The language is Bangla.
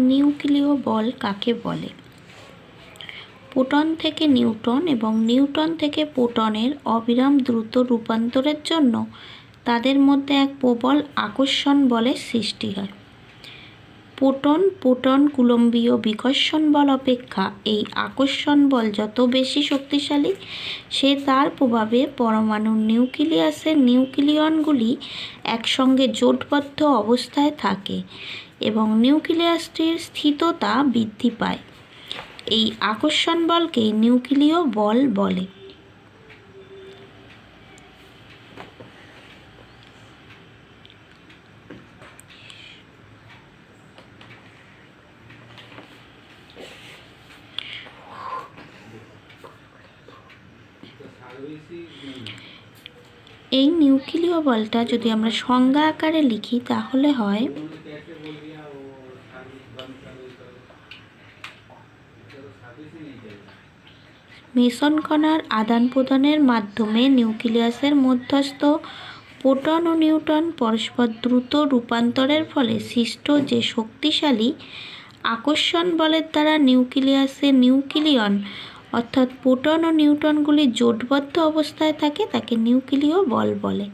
নিউক্লিয় বল কাকে বলে? প্রোটন থেকে নিউট্রন এবং নিউট্রন থেকে প্রোটনের অবিরাম দ্রুত রূপান্তরের জন্য তাদের মধ্যে এক প্রবল আকর্ষণ বলের সৃষ্টি হয়। প্রোটন কুলম্বীয় বিকর্ষণ বল অপেক্ষা এই আকর্ষণ বল যত বেশি শক্তিশালী, সে তার প্রভাবে পরমাণুর নিউক্লিয়াসের নিউক্লিয়নগুলি একসঙ্গে জোটবদ্ধ অবস্থায় থাকে এবং নিউক্লিয়াসটির স্থিততা বৃদ্ধি পায়। এই আকর্ষণ বলকে নিউক্লিয় বল বলে। এই নিউক্লিয় বলটা যদি আমরা সংজ্ঞা আকারে লিখি তাহলে হয় মেসন কণার আদান প্রদানের মাধ্যমে নিউক্লিয়াসের মধ্যস্থ প্রোটন ও নিউট্রন পরস্পর দ্রুত রূপান্তরের ফলে সৃষ্ট যে শক্তিশালী আকর্ষণ বলের দ্বারা নিউক্লিয়াসের নিউক্লিয়ন অর্থাৎ প্রোটন ও নিউট্রনগুলি জোটবদ্ধ অবস্থায় থাকে তাকে নিউক্লিয় বল বলে।